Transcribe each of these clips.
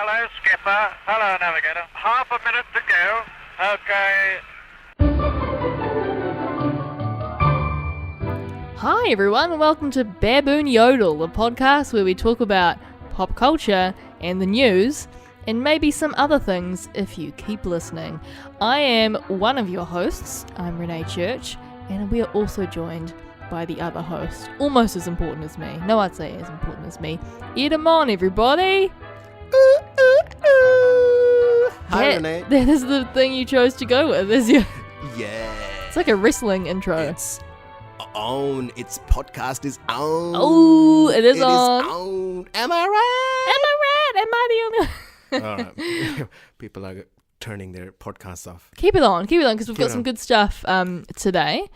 Hello, Skipper. Hello, Navigator. Half a minute to go. Okay. Hi everyone, and welcome to Baboon Yodel, a podcast where we talk about pop culture and the news, and maybe some other things if you keep listening. I am one of your hosts, I'm Renee Church, and we are also joined by the other host, almost as important as me. No, I'd say as important as me. Eat 'em on, everybody! Hi, Renee. That is the thing you chose to go with, is you? Yeah. It's like a wrestling intro. It's on. Its podcast is on. Oh, it is on. Am I right? Am I right? Am I the only one? All right. People are turning their podcasts off. Keep it on, because we've got it some on. good stuff today.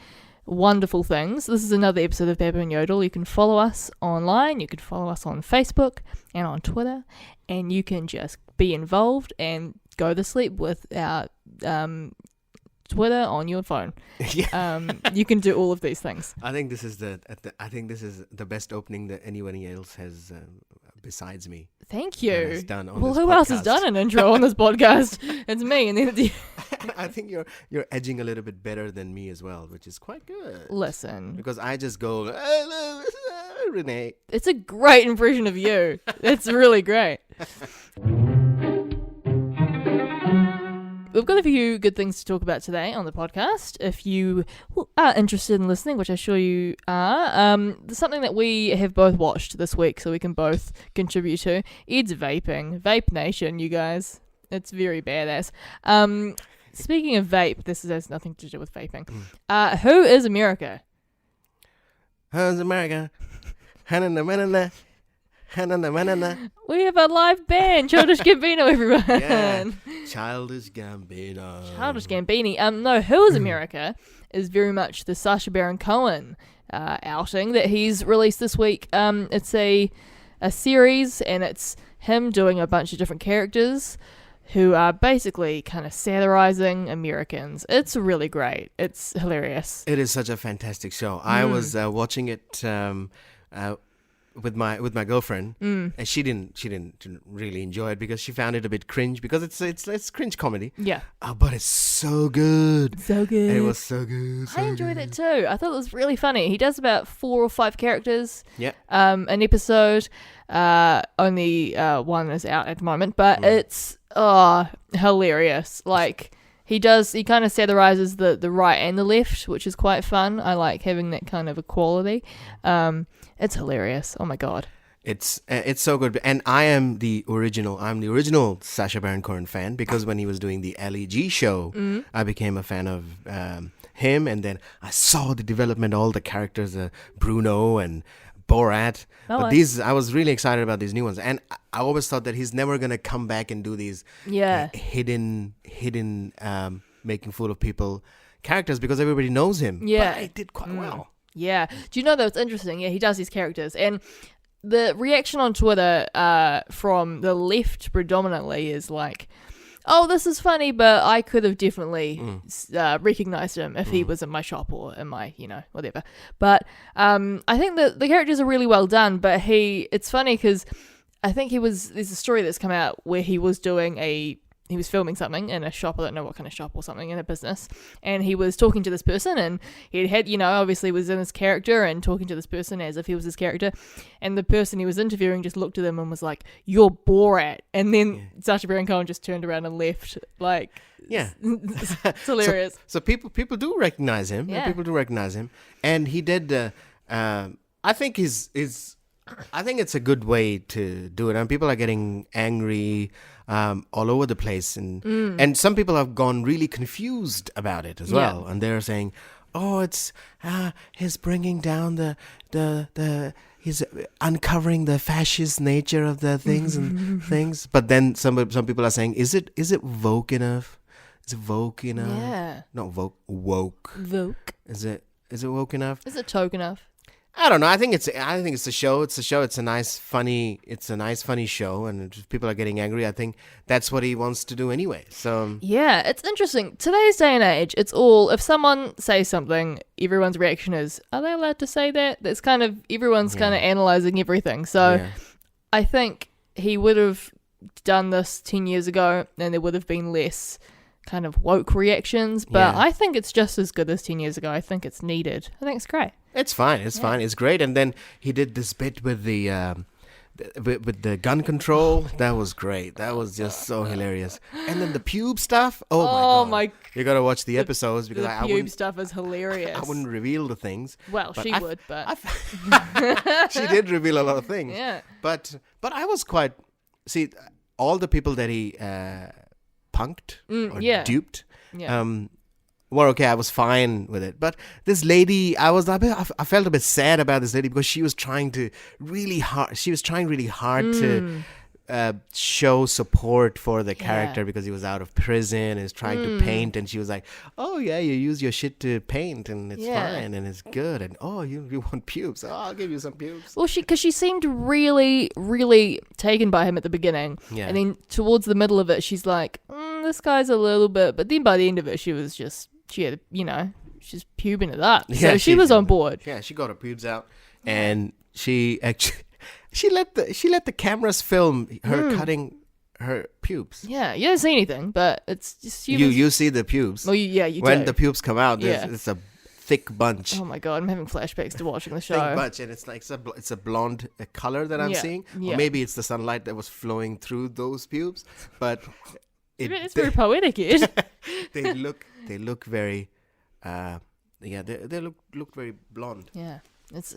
Wonderful things. This is another episode of Baboon Yodel. You can follow us online. You can follow us on Facebook and on Twitter. And you can just be involved and go to sleep with our Twitter on your phone. Yeah. You can do all of these things. I think this is the best opening that anyone else has besides me. Thank you. Has done on Well, this who else has podcast. done an intro on this podcast? It's me. And then I think you're edging a little bit better than me as well, which is quite good. listen. Because I just go, hello, Renee. It's a great impression of you. It's really great. We've got a few good things to talk about today on the podcast. If you are interested in listening, which I'm sure you are, there's something that we have both watched this week, so we can both contribute to. Ed's vaping. Vape Nation, you guys. It's very badass. Speaking of vape, this has nothing to do with vaping. Who is America? How's America? Hanana. We have a live band, Childish Gambino, everyone. Yeah. Childish Gambino. Childish Gambini. No, Who is America is very much the Sacha Baron Cohen outing that he's released this week. It's a series, and it's him doing a bunch of different characters who are basically kind of satirizing Americans. It's really great. It's hilarious. It is such a fantastic show. I was watching it with my girlfriend, and she didn't really enjoy it because she found it a bit cringe because it's cringe comedy. Yeah. But it's so good. So good. It was so good. I enjoyed it too. I thought it was really funny. He does about 4 or 5 characters. Yeah. An episode. Only one is out at the moment, but it's hilarious. Like he kind of satirizes the right and the left, which is quite fun. I like having that kind of equality. It's hilarious. Oh my god. It's so good, and I'm the original Sacha Baron Cohen fan because when he was doing the LEG show, I became a fan of him, and then I saw the development, all the characters, Bruno and Borat. But I was really excited about these new ones, and I always thought that he's never gonna come back and do these hidden making fool of people characters because everybody knows him. Yeah. But he did quite well. Yeah. Do you know that it's interesting? Yeah, he does these characters. And the reaction on Twitter from the left predominantly is like, oh, this is funny, but I could have definitely recognized him if he was in my shop or in my, whatever. But I think that the characters are really well done, but it's funny because I think there's a story that's come out where he was filming something in a shop, I don't know what kind of shop or something, in a business, and he was talking to this person, and he had obviously was in his character and talking to this person as if he was his character, and the person he was interviewing just looked at him and was like, "You're Borat," and then Sacha Baron Cohen just turned around and left. Like, yeah, it's hilarious. So people do recognize him. Yeah. People do recognize him, and he did. I think I think it's a good way to do it, and people are getting angry all over the place, and some people have gone really confused about it as well, and they're saying, "Oh, it's he's bringing down he's uncovering the fascist nature of the things and things." But then some people are saying, "Is it woke enough? Is it woke enough? Yeah, not woke. Woke. Is it woke enough? Is it toke enough? I don't know. I think it's a show. It's a show. It's a nice funny show, and if people are getting angry, I think that's what he wants to do anyway. So yeah, it's interesting. Today's day and age, it's all, if someone says something, everyone's reaction is, are they allowed to say that? That's kind of, everyone's kind of analysing everything. So I think he would have done this 10 years ago, then there would have been less kind of woke reactions. But Yeah. I think it's just as good as 10 years ago. I think it's needed. I think it's great. It's fine. It's fine. It's great. And then he did this bit with the with the gun control. That was great. That was just so hilarious. And then the pube stuff. Oh, Oh my god! You gotta watch the episodes because The I pube wouldn't. stuff is hilarious. I wouldn't reveal the things. Well, but she I- would, but She did reveal a lot of things. yeah. But I was quite. See, all the people that he punked or yeah. duped. Yeah. Were okay. I was fine with it, but this lady, I felt a bit sad about this lady because she was trying really hard to show support for the character because he was out of prison and is trying to paint, and she was like, "Oh yeah, you use your shit to paint, and it's fine and it's good." And oh, you want pubes? Oh, I'll give you some pubes. Well, because she seemed really, really taken by him at the beginning, Yeah. and then towards the middle of it, she's like, "This guy's a little bit," but then by the end of it, she had, she's pubing it up, so she was on board. Yeah, she got her pubes out, and she actually she let the cameras film her cutting her pubes. Yeah, you don't see anything, but it's just You see the pubes. Well, you when do. the pubes come out, Yeah. it's a thick bunch. Oh my god, I'm having flashbacks to watching the show. Thick bunch, and it's like it's a blonde color that I'm Yeah, seeing. yeah. Or maybe it's the sunlight that was flowing through those pubes, but It's very poetic, Ed. they look very they look very blonde. Yeah, it's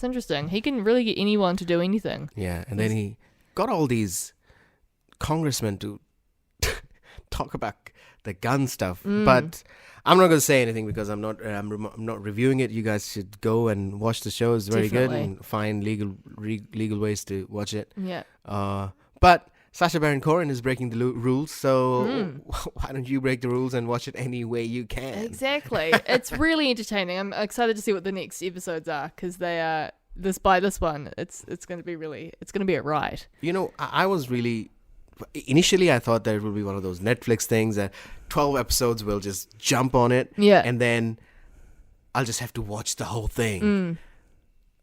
interesting. He can really get anyone to do anything. Yeah, and then he got all these congressmen to talk about the gun stuff, but I'm not going to say anything because I'm not reviewing it. You guys should go and watch the show. It's very good, Definitely. and find legal ways to watch it. Yeah. But Sacha Baron Cohen is breaking the rules, so why don't you break the rules and watch it any way you can? Exactly. It's really entertaining. I'm excited to see what the next episodes are because they are this one. It's going to be a ride. You know, I was really initially I thought that it would be one of those Netflix things that 12 episodes will just jump on it, Yeah. and then I'll just have to watch the whole thing.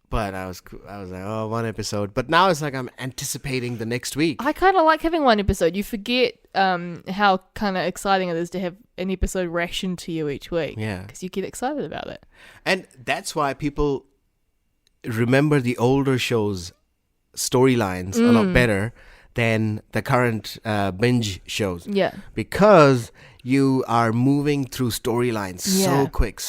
But I was like, oh, one episode. But now it's like I'm anticipating the next week. I kind of like having one episode. You forget how kind of exciting it is to have an episode rationed to you each week. Yeah. Because you get excited about it. And that's why people remember the older shows' storylines a lot better than the current binge shows. Yeah. Because you are moving through storylines Yeah. so quick.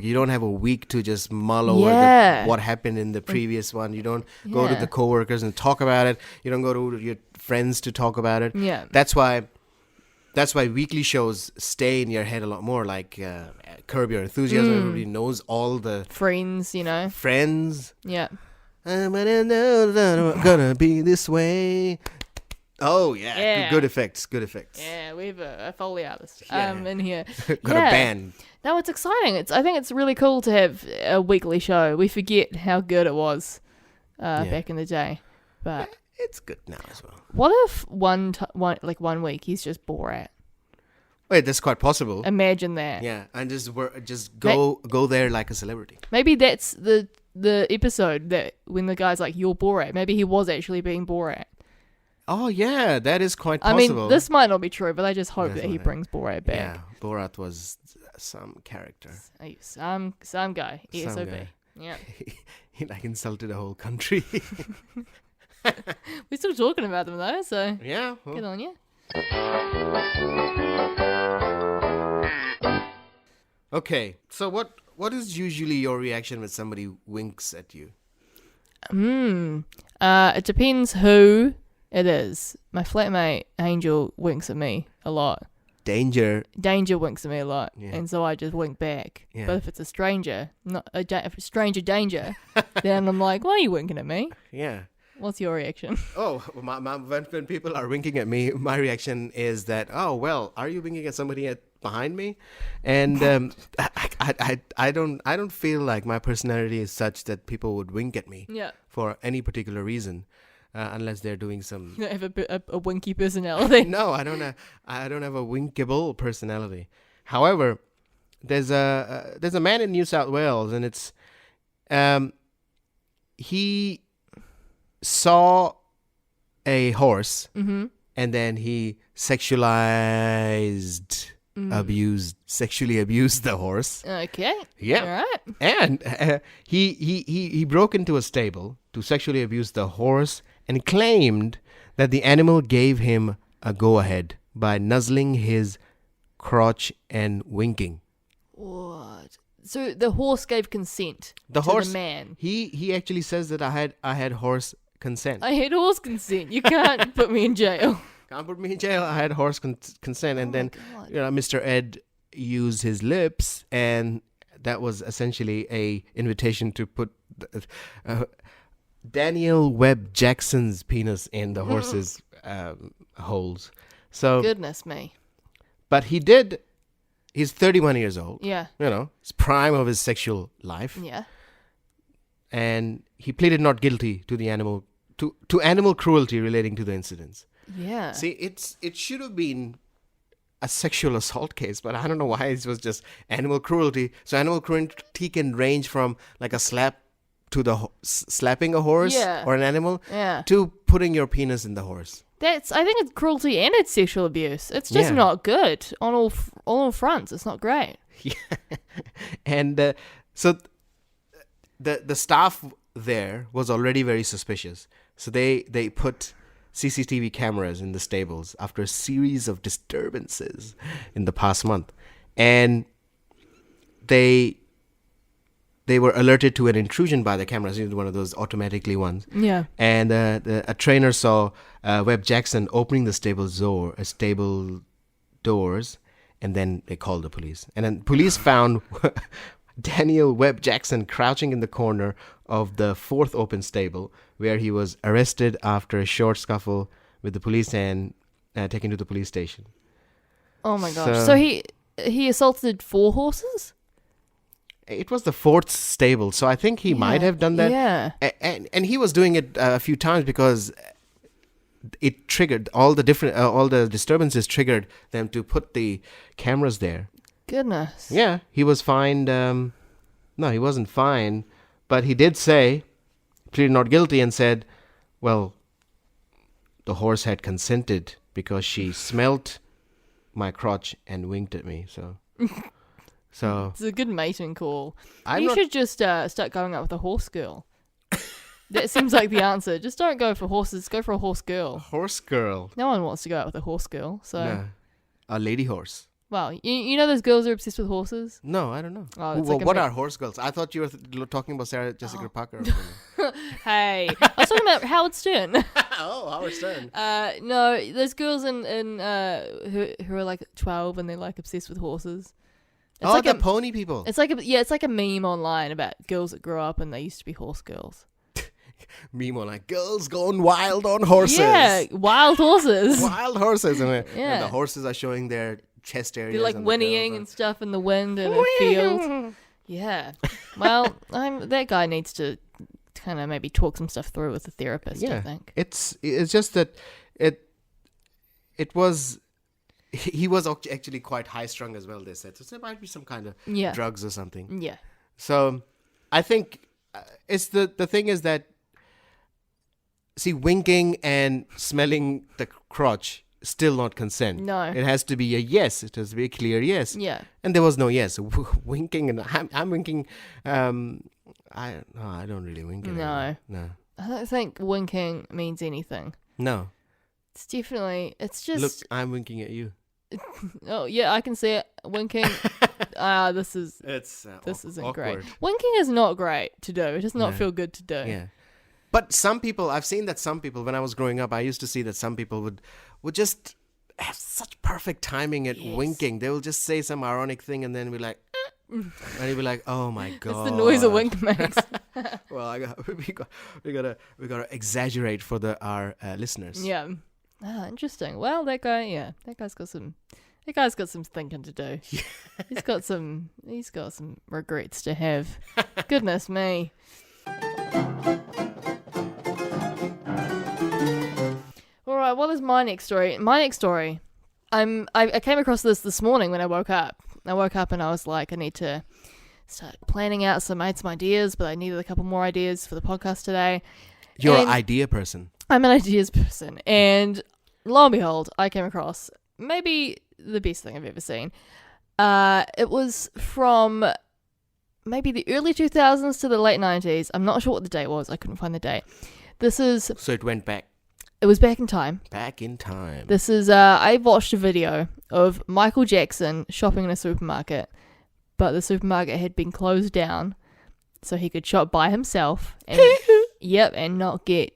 You don't have a week to just mull over Yeah. what happened in the previous one. You don't go to Yeah. the coworkers and talk about it. You don't go to your friends to talk about it. Yeah. That's why weekly shows stay in your head a lot more. Like Curb Your Enthusiasm, everybody knows all the Friends, friends. Yeah. I'm gonna be this way. Oh yeah, Yeah. Good effects. Yeah, we have a Foley artist Yeah. in here. Got Yeah. a band. No, it's exciting. I think it's really cool to have a weekly show. We forget how good it was back in the day. But It's good now as well. what if one week he's just Borat? Wait, that's quite possible. Imagine that. Yeah, and just go there like a celebrity. Maybe that's the episode that when the guy's like, "You're Borat." Maybe he was actually being Borat. Oh yeah, that is quite I possible. mean, this might not be true, but I just hope That's that he what I- brings Borat back. Yeah, Borat was some character. Hey, some guy, ESOP. guy. Yeah, He like insulted a whole country. we're still talking about them though, so Yeah. well, good on you. Okay, so what is usually your reaction when somebody winks at you? It depends who it is. My flatmate Angel winks at me a lot. Danger. Danger winks at me a lot, Yeah. and so I just wink back. Yeah. But if it's a stranger, if it's stranger danger, then I'm like, "Why are you winking at me? Yeah. What's your reaction?" Oh, when people are winking at me, my reaction is that, oh well, are you winking at somebody behind me? And I don't feel like my personality is such that people would wink at me Yeah, for any particular reason, unless they're doing some. you don't have a winky personality. No, I don't have a winkable personality. However, there's a man in New South Wales, and it's he saw a horse, and then he sexually abused the horse. Okay. Yeah. All right. And he broke into a stable to sexually abuse the horse and claimed that the animal gave him a go-ahead by nuzzling his crotch and winking. What? So the horse gave consent to horse, the man. He actually says that I had horse consent. I had horse consent. You can't put me in jail. Can't put me in jail. I had horse consent, and then God. Mr. Ed used his lips, and that was essentially a invitation to put Daniel Webb Jackson's penis in the horse's holes. So, Goodness me. but he did. He's 31 years old. Yeah. It's prime of his sexual life, Yeah. and he pleaded not guilty to the animal animal cruelty relating to the incidents. Yeah. See, it should have been a sexual assault case, but I don't know why it was just animal cruelty. So animal cruelty can range from like a slap to the slapping a horse or an animal to putting your penis in the horse. I think it's cruelty and it's sexual abuse. It's just not good on all fronts. It's not great. Yeah. And so the staff there was already very suspicious. So they put CCTV cameras in the stables after a series of disturbances in the past month. And they were alerted to an intrusion by the cameras, one of those automatically ones. Yeah. And a trainer saw Webb Jackson opening the stable doors, and then they called the police. And then police found Daniel Webb Jackson crouching in the corner of the fourth open stable, where he was arrested after a short scuffle with the police and taken to the police station. Oh my gosh. So he assaulted 4 horses? It was the fourth stable, so I think he might have done that. Yeah. And he was doing it a few times because it triggered all the disturbances triggered them to put the cameras there. Goodness. Yeah, he was fined. No, he wasn't fined, but he did pleaded not guilty and said, well, the horse had consented because she smelt my crotch and winked at me. So it's a good mating call. I'm you not- should just start going out with a horse girl. That seems like the answer. Just don't go for horses. Go for a horse girl. Horse girl. No one wants to go out with a horse girl. So, No. A lady horse. well, you know those girls are obsessed with horses? No, I don't know. Oh, it's Well, like a what mi- are horse girls? I thought you were talking about Sarah Jessica Parker. Hey, I was talking about Howard Stern. Oh, Howard Stern. No, there's girls in who are like 12 and they're like obsessed with horses. It's like the pony people. It's like a meme online about girls that grow up and they used to be horse girls. Meme on like girls going wild on horses. Yeah, wild horses. Wild horses. And Yeah. the horses are showing their chest areas. They're like and the whinnying girls and stuff in the wind in a field. Yeah. Well, that guy needs to kind of maybe talk some stuff through with a therapist, I think. It's just that it was he was actually quite high strung as well. They said so there might be some kind of drugs or something. Yeah. So I think it's the thing is that see winking and smelling the crotch still not consent. No. It has to be a yes. It has to be a clear yes. Yeah. And there was no yes. Winking and I'm winking. I don't really wink. No. No. I don't think winking means anything. No. It's definitely, it's just... Look, I'm winking at you. Oh, yeah, I can see it. Winking. This isn't great. Winking is not great to do. It does not feel good to do. Yeah. But some people, I've seen that some people, when I was growing up, I used to see that some people would just have such perfect timing at winking. They will just say some ironic thing and then be like, and you'll be like, oh my God. It's the noise a wink makes. Well, we gotta exaggerate for our listeners. Yeah. Interesting. Well, that guy's got some thinking to do. He's got some regrets to have. Goodness me. All right, what is my next story? I came across this morning when I woke up. I woke up and I was like, I need to start planning out some ideas, but I needed a couple more ideas for the podcast today. You're an And idea person. I'm an ideas person, and lo and behold, I came across maybe the best thing I've ever seen. It was from maybe the early 2000s to the late 90s. I'm not sure what the date was. I couldn't find the date. So it went back It was back in time. in time. This is, I watched a video of Michael Jackson shopping in a supermarket, but the supermarket had been closed down so he could shop by himself and, and not get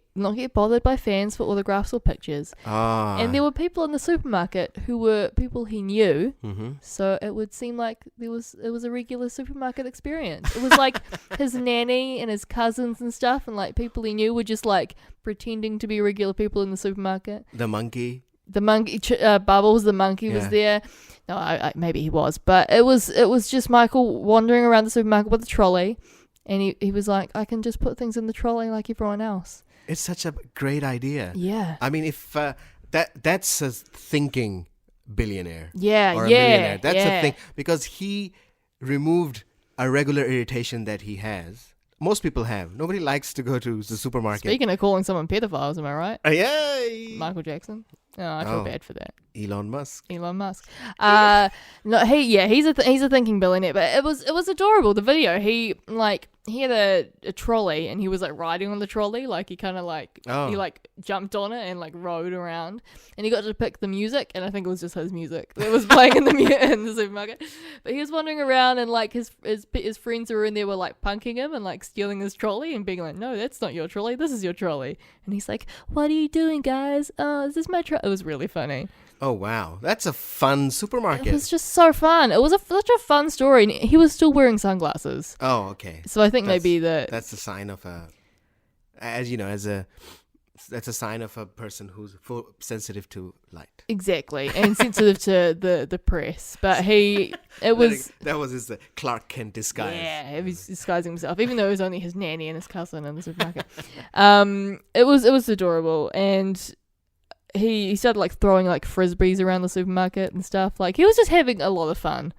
bothered by fans for autographs or pictures. And there were people in the supermarket who were people he knew, so it would seem like it was a regular supermarket experience. It was like his nanny and his cousins and stuff, and like people he knew were just like pretending to be regular people in the supermarket. The monkey. Bubbles, the monkey, was there. No, I maybe he was, but it was just Michael wandering around the supermarket with a trolley, and he was like, I can just put things in the trolley like everyone else. It's such a great idea. Yeah. I mean, if that's a thinking billionaire. Yeah, or a yeah, millionaire. That's yeah. a thing, because he removed a regular irritation that he has. Most people have. Nobody likes to go to the supermarket. Speaking of calling someone pedophiles, am I right? Yay! Michael Jackson. Oh, I feel Oh. bad for that. Elon Musk. Elon Musk. No, he's a thinking billionaire, but it was adorable. The video, he had a trolley, and he was like riding on the trolley, like he kind of like he like jumped on it and like rode around, and he got to pick the music, and I think it was just his music that was playing in the supermarket. But he was wandering around, and like his friends who were in there were like punking him and like stealing his trolley and being like, no, that's not your trolley, this is your trolley. And he's like, what are you doing, guys? Is this my trolley? It was really funny. Oh wow, that's a fun supermarket. It was just so fun. It was such a fun story, and he was still wearing sunglasses. Oh, okay. So I think That's- maybe That's a sign of that's a sign of a person who's sensitive to light. exactly, and sensitive to the press. But that was his Clark Kent disguise. yeah, he was disguising himself, even though it was only his nanny and his cousin in the supermarket. It was adorable, and he started like throwing like frisbees around the supermarket and stuff. Like he was just having a lot of fun.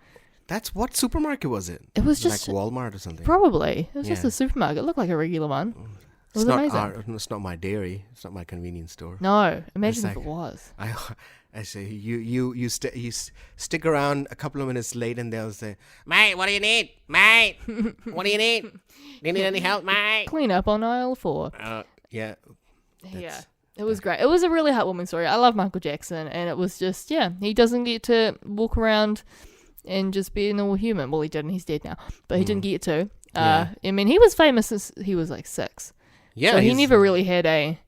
That's what supermarket was it? It was just like Walmart or something. Probably it was just Yeah. a supermarket. It looked like a regular one. It was It's not amazing. it's not my dairy. It's not my convenience store. No, imagine It's if like- it was. I say you stick around a couple of minutes late, and they'll say, mate, what do you need, mate? What do you need? Do you need any help, mate? Clean up on aisle 4. Yeah. Yeah. It was great. It was a really heartwarming story. I love Michael Jackson, and it was just, he doesn't get to walk around and just be a normal human. Well, he didn't. He's dead now. But he didn't get to. Yeah. I mean, he was famous since he was like 6. Yeah. So he he's- never really had a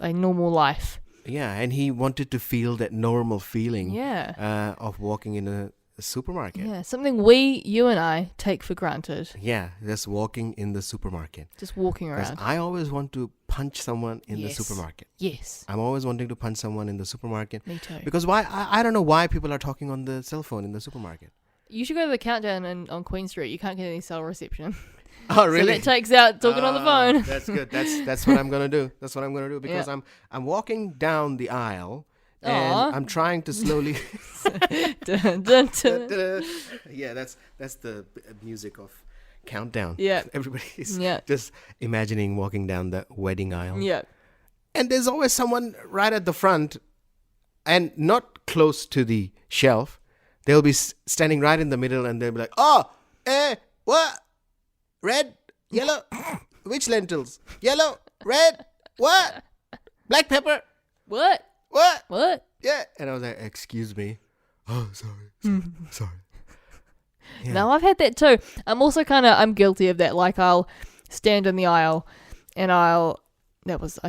normal life. Yeah, and he wanted to feel that normal feeling. Yeah. Of walking in a supermarket. Yeah. Something you and I take for granted. Yeah, just walking in the supermarket. Just walking Because around. I always want to punch someone in the Yes. supermarket. Yes. I'm always wanting to punch someone in the supermarket. Me too. Because why? I don't know why people are talking on the cell phone in the supermarket. You should go to the Countdown on Queen Street. You can't get any cell reception. Oh, So that takes out talking on the phone. That's good. That's what I'm gonna do. That's what I'm gonna do because I'm walking down the aisle and Aw. I'm trying to slowly. Dun, dun, dun. Yeah, that's the music of Countdown. Yeah. Everybody's Yeah. just imagining walking down the wedding aisle. Yeah. And there's always someone right at the front and not close to the shelf. They'll be standing right in the middle and they'll be like, what? Red, yellow, which lentils? Yellow, red, what? Black pepper, What? what? What? Yeah. And I was like, excuse me. Oh, sorry. Sorry. Yeah. No, I've had that too. I'm guilty of that. Like I'll stand in the aisle and I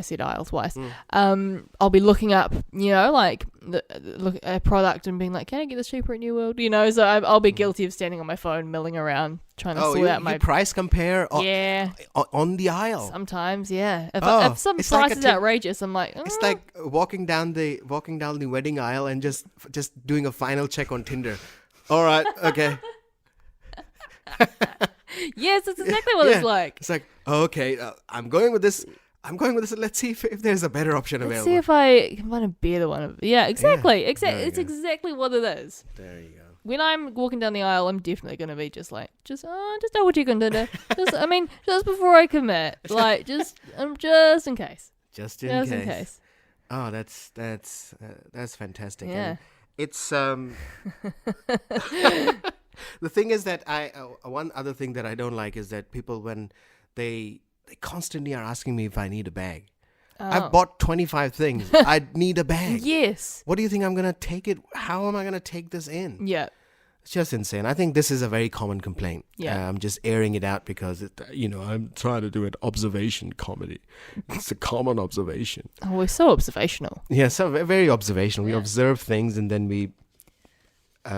said aisle twice. I'll be looking up, like look at a product and being like, can I get this cheaper at New World? So I'll be guilty of standing on my phone, milling around, trying to sort out my you price compare yeah. on the aisle. Sometimes, yeah. Oh, If some it's like price a is tip- outrageous, I'm like, It's like walking down the wedding aisle and just doing a final check on Tinder. All right, okay. yes, that's exactly what Yeah. it's like. It's like, okay, I'm going with this. Let's see if there's a better option Let's available. see if I can find a better one. Yeah, exactly. there you It's go. exactly what it is. There you go. when I'm walking down the aisle, I'm definitely gonna be just double checking Tinder. Just before I commit, like just in case. Just in Just case. in case. Oh, that's fantastic. Yeah. And it's the thing is that one other thing that I don't like is that people, when they constantly are asking me if I need a bag. I've bought 25 things. I need a bag. Yes. What do you think I'm gonna take it? How am I gonna take this in? Yeah. It's just insane. I think this is a very common complaint. Yeah. I'm just airing it out because I'm trying to do an observation comedy. It's a common observation. Oh, we're so observational. Yeah, so very observational. We observe things and then we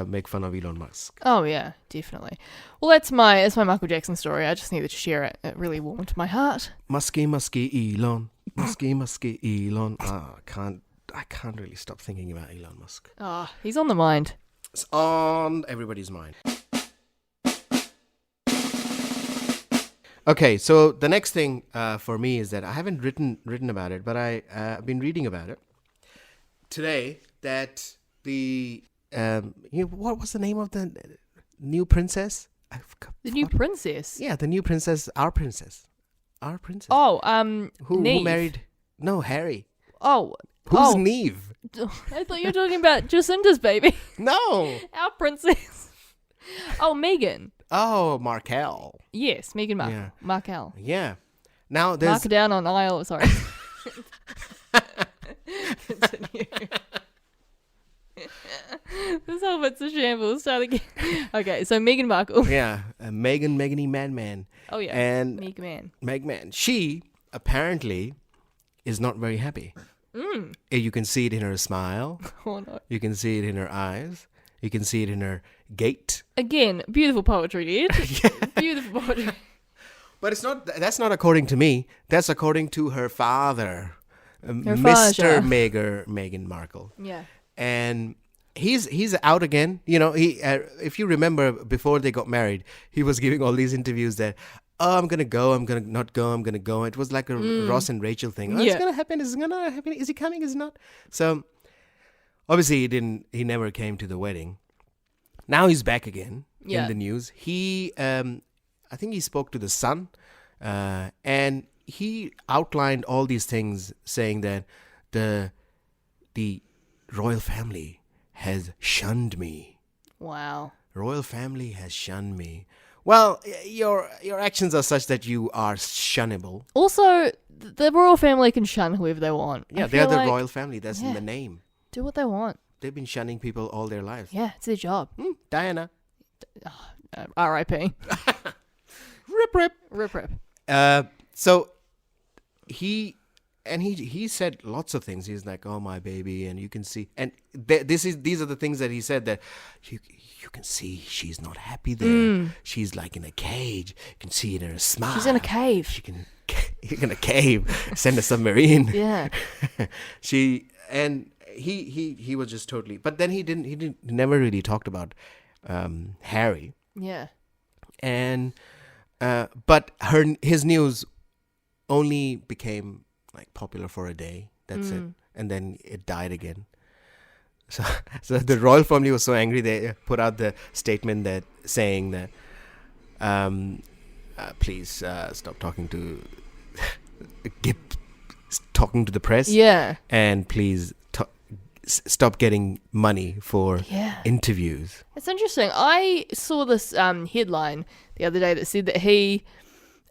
make fun of Elon Musk. Oh yeah, definitely. Well, that's my Michael Jackson story. I just needed to share it. It really warmed my heart. Musky Elon. Musky Elon. I can't really stop thinking about Elon Musk. Oh, he's on the mind. It's on everybody's mind. Okay, so the next thing for me is that I haven't written about it, but I've been reading about it today. That the what was the name of the new princess? The new princess. Yeah, the new princess, our princess. Oh, Who Neve. married? No, Harry. Oh. Who's Neve? I thought you were talking about Jacinda's baby. No. Our princess. Oh, Meghan. Oh, Markle. Yes, Meghan Markle. Yeah. Markle. Yeah. Now there's Mark down on aisle. Sorry. Continue. This whole bit's a shambles. Start again. Okay, so Meghan Markle. Megany Man. Oh yeah. And Meg Man. She apparently is not very happy. You can see it in her smile. Oh no. You can see it in her eyes. You can see it in her gait. Again, beautiful poetry, Ed. Beautiful poetry. But that's not according to me. That's according to her father, Mr. Meghan Markle. Yeah. And he's out again. If you remember, before they got married, he was giving all these interviews that, I'm gonna go, I'm gonna not go, I'm gonna go. It was like a Ross and Rachel thing. It's gonna happen. Is it gonna happen? Is he coming? Is he not? So obviously he never came to the wedding. Now he's back again in the news. He I think he spoke to the Sun, and he outlined all these things, saying that the royal family has shunned me. Wow. Royal family has shunned me. Well, your actions are such that you are shunnable. Also, the royal family can shun whoever they want. Yeah, they're the royal family. That's in the name. Do what they want. They've been shunning people all their lives. Yeah, it's their job. Diana. R.I.P. Rip. Rip. So he said lots of things. He's like, "Oh, my baby," and you can see, and these are the things that he said, that you can see she's not happy there. She's like in a cage. You can see it in her smile. She's in a cave. You're in a cave. Send a submarine. Yeah. He was just totally. But then he never really talked about Harry. Yeah. And but his news only became like popular for a day. That's it. And then it died again. So the royal family was so angry, they put out the statement that saying that please stop talking to talking to the press. Yeah. And please stop getting money for interviews. It's interesting. I saw this headline the other day that said that he,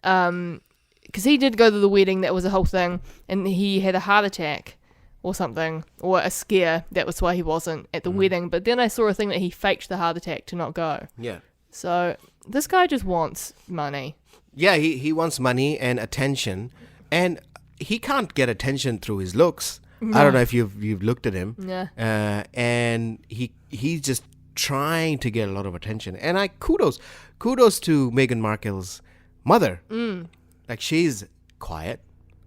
because he did go to the wedding, that was a whole thing, and he had a heart attack or something, or a scare. That was why he wasn't at the wedding. But then I saw a thing that he faked the heart attack to not go. Yeah. So this guy just wants money. Yeah, he wants money and attention, and he can't get attention through his looks. No. I don't know if you've looked at him. Yeah. And he's just trying to get a lot of attention. And kudos to Meghan Markle's mother. Like, she's quiet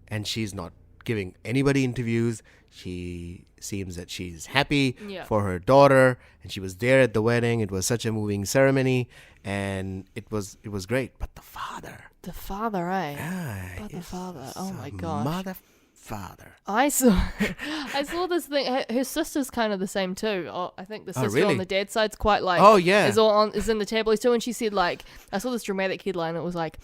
and she's not giving anybody interviews. She seems that she's happy for her daughter, and she was there at the wedding. It was such a moving ceremony, and it was great. But the father, eh? yeah, But the father, oh my gosh. father. I saw this thing. Her sister's kind of the same too. Oh, I think the sister really? on the dad's side's quite like. Oh, yeah. is in the tabloids too. And she said like, I saw this dramatic headline. It was like,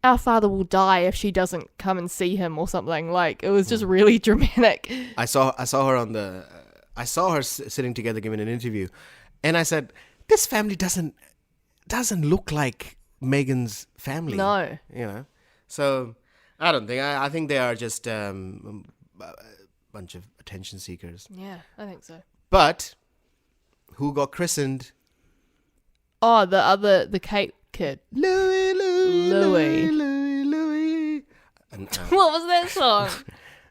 our father will die if she doesn't come and see him or something. Like it was just really dramatic. I saw her on the. I saw her sitting together giving an interview, and I said, "This family doesn't look like Meghan's family." No. You know, so I don't think. I think they are just a bunch of attention seekers. Yeah, I think so. But who got christened? Oh, the Kate kid. Louis. And, What was that song?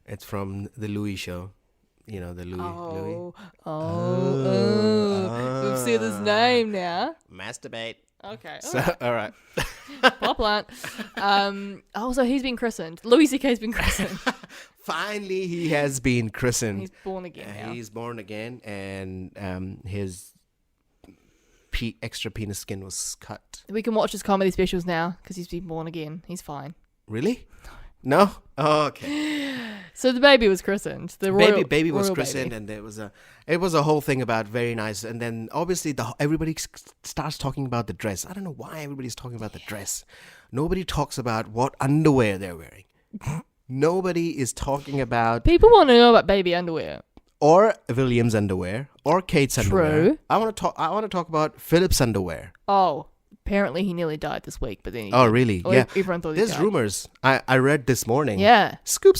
it's from the Louis show. You know, the Louis. We've seen his name now. Masturbate. Okay. So, all right. Pop plant. So he's been christened. Louis C.K.'s been christened. Finally, he has been christened. He's born again now. He's born again, and his extra penis skin was cut. We can watch his comedy specials now because he's been born again. He's fine. Really? No? Oh, okay. So the baby was christened. The royal, baby was royal christened, baby. and it was a whole thing about very nice. And then obviously everybody starts talking about the dress. I don't know why everybody's talking about the dress. Nobody talks about what underwear they're wearing. Nobody is talking about People want to know about baby underwear. or William's underwear or Kate's underwear. True. I want to talk about Philip's underwear. Oh, apparently he nearly died this week, but then he Oh, didn't. really? Or Yeah. everyone thought he There's died. rumors. I read this morning. Yeah. Scoop.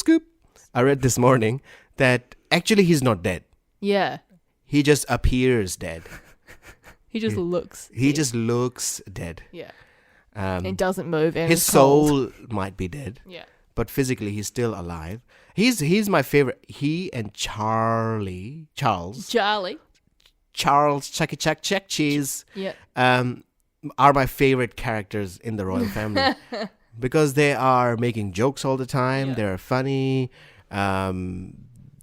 I read this morning that actually he's not dead. Yeah. He just appears dead. He just looks. He dead. just looks dead. Yeah. Um, And doesn't move. And his is cold. soul might be dead, Yeah. but physically he's still alive. He's my favorite. He and Charles Charlie. Chucky Chuck Check Cheese Yeah. are my favorite characters in the royal family because they are making jokes all the time. Yeah. They're funny.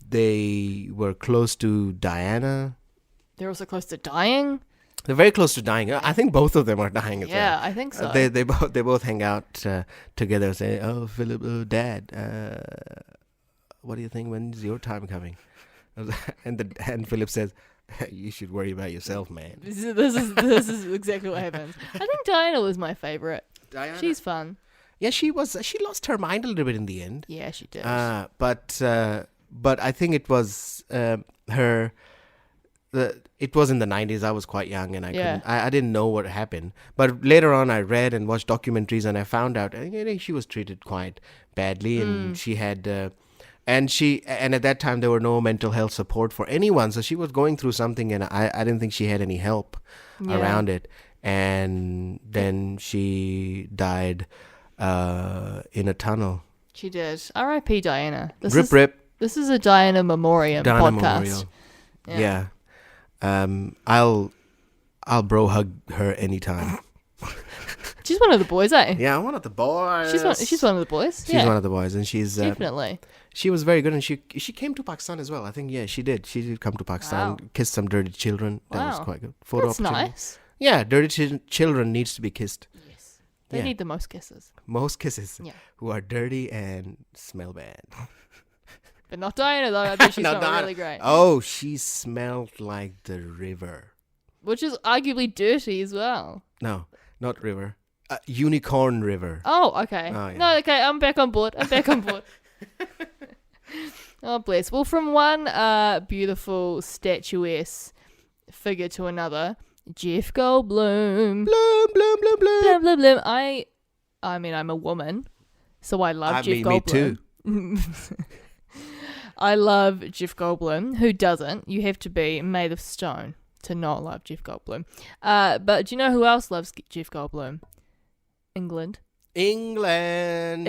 They were close to Diana. They're also close to dying. They're very close to dying. I think both of them are dying as well. Yeah, I think so. They both hang out together and say, "Oh, Philip, Dad, what do you think? When's your time coming?" And Philip says, "You should worry about yourself, man." This is exactly what happens. I think Diana was my favorite. Diana, She's fun. yeah, she lost her mind a little bit in the end. Yeah, she did. But I think it was her. It was in the 90s. I was quite young and I didn't know what happened. But later on, I read and watched documentaries and I found out she was treated quite badly and she had. And at that time there were no mental health support for anyone, so she was going through something, and I didn't think she had any help around it. And then she died in a tunnel. She did. R.I.P. Diana. Rip. This is a Diana Memoriam Diana podcast. Memorial. Yeah. I'll bro hug her anytime. She's one of the boys, eh? Yeah, one of the boys. She's one of the boys. She's one of the boys, and she's definitely. She was very good, and she came to Pakistan as well. I think she did. She did come to Pakistan, Wow. kissed some dirty children. That was Wow. quite good. Photo That's opportunity. nice. Yeah, dirty children needs to be kissed. Yes. They Yeah. need the most kisses. Most kisses Yeah. who are dirty and smell bad. But not Diana, though. I think she's No, not Diana. really great. Oh, she smelled like the river. Which is arguably dirty as well. No, not river. Unicorn River. Oh, okay. Oh, yeah. No, okay, I'm back on board. Oh, bless. Well, from one beautiful statuesque figure to another, Jeff Goldblum. Bloom, bloom, bloom, bloom. Blum, blum, blum. I mean, I'm a woman, so I love Jeff Me Goldblum. too. I love Jeff Goldblum. Who doesn't? You have to be made of stone to not love Jeff Goldblum. But do you know who else loves Jeff Goldblum? England. England.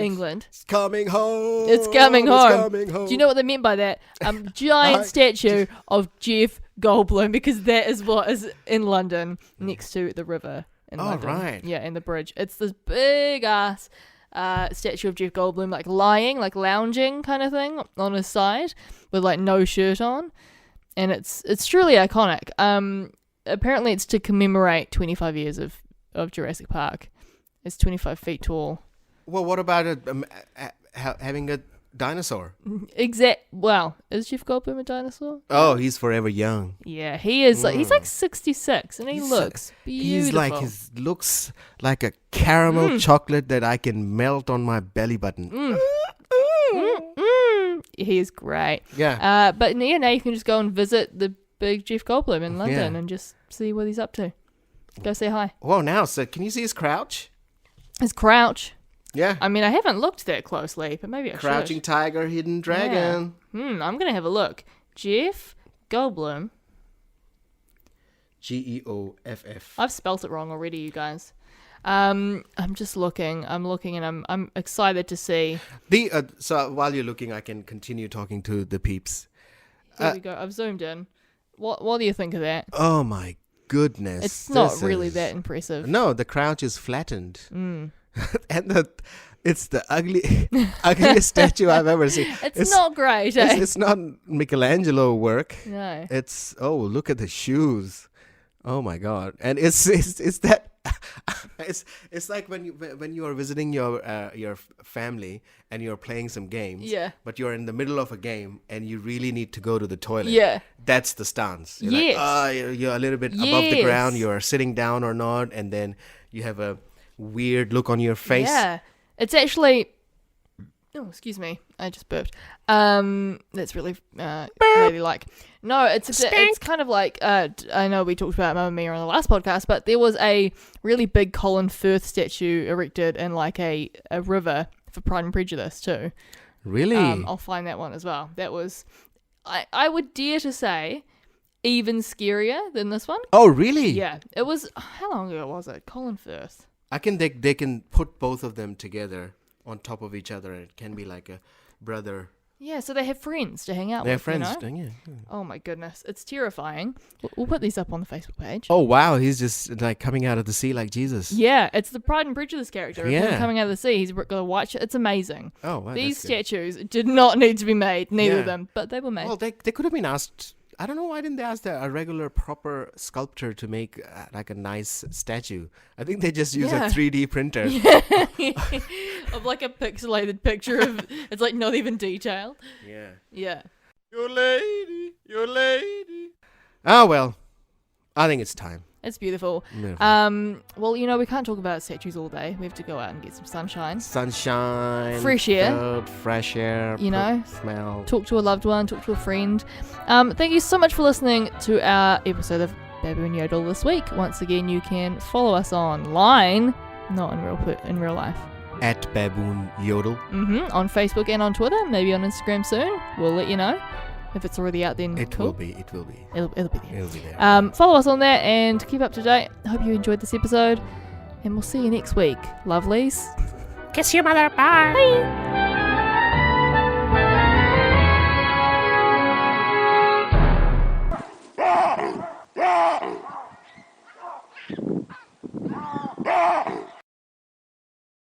It's coming home. It's coming home. coming home. Do you know what they meant by that? Giant statue of Jeff Goldblum, because that is what is in London next to the river in Oh, London. right. Yeah, in the bridge. It's this big ass statue of Jeff Goldblum, like lying, like lounging kind of thing on his side with like no shirt on. And it's truly iconic. Apparently it's to commemorate 25 years of Jurassic Park. It's 25 feet tall. Well, what about having dinosaur. Well, is Jeff Goldblum a dinosaur? Oh, he's forever young. Yeah, he is. He's like 66, and he He's looks beautiful. He's looks like a caramel chocolate that I can melt on my belly button. He is great. Yeah. But yeah, now you can just go and visit the big Jeff Goldblum in London Yeah. and just see what he's up to. Go say hi. Whoa, now, so can you see his crouch? His crouch. Yeah. I mean, I haven't looked that closely, but maybe I Crouching should. tiger, hidden dragon. I'm gonna have a look. Jeff Goldblum. Geoff. I've spelt it wrong already, you guys. I'm just looking. I'm looking, and I'm excited to see. So while you're looking, I can continue talking to the peeps. There we go. I've zoomed in. What do you think of that? Oh my goodness! It's not this really is- that impressive. No, the crouch is flattened, and it's the ugliest statue I've ever seen. It's not great, eh? It's not Michelangelo work. No. It's look at the shoes. Oh my god! And it's that it's like when you are visiting your family and you're playing some games. Yeah. But you're in the middle of a game and you really need to go to the toilet. Yeah. That's the stance. You're Yes. like, you're a little bit above the Yes. ground. You're sitting down or not, and then you have a weird look on your face. Yeah. It's actually. Oh, excuse me. I just burped. That's really ladylike. No, it's kind of like I know we talked about Mamma Mia on the last podcast, but there was a really big Colin Firth statue erected in like a river for Pride and Prejudice too. Really? I'll find that one as well. That was, I would dare to say, even scarier than this one. Oh, really? Yeah, it was. How long ago was it? Colin Firth. I can they can put both of them together on top of each other, and it can be like a brother. Yeah, so they have friends to hang out They're with. friends. You know? Yeah. Oh my goodness, it's terrifying. We'll put these up on the Facebook page. Oh wow, he's just like coming out of the sea like Jesus. Yeah, it's the Pride and Prejudice character. Of him Yeah. coming out of the sea. He's got a white. It's amazing. Oh wow. These that's good. statues did not need to be made. Neither Yeah. of them, but they were made. Well, they could have been asked. I don't know why didn't they ask a regular proper sculptor to make like a nice statue. I think they just use Yeah. a 3D printer. Of like a pixelated picture of. It's like not even detailed. Yeah. Yeah. Your lady. Oh well, I think it's time. It's beautiful. Beautiful. Well, you know, we can't talk about statues all day. We have to go out and get some sunshine. Sunshine, Fresh air. food, fresh air, You know, smell. Talk to a loved one, talk to a friend. Thank you so much for listening to our episode of Baboon Yodel this week. Once again, you can follow us online, not in real life. At Baboon Yodel. On Facebook and on Twitter, maybe on Instagram soon. We'll let you know. If it's already out, then It cool. will be. It will be. It'll be there. It'll be there. Follow us on that and keep up to date. Hope you enjoyed this episode, and we'll see you next week, lovelies. Kiss your mother. Bye. Bye.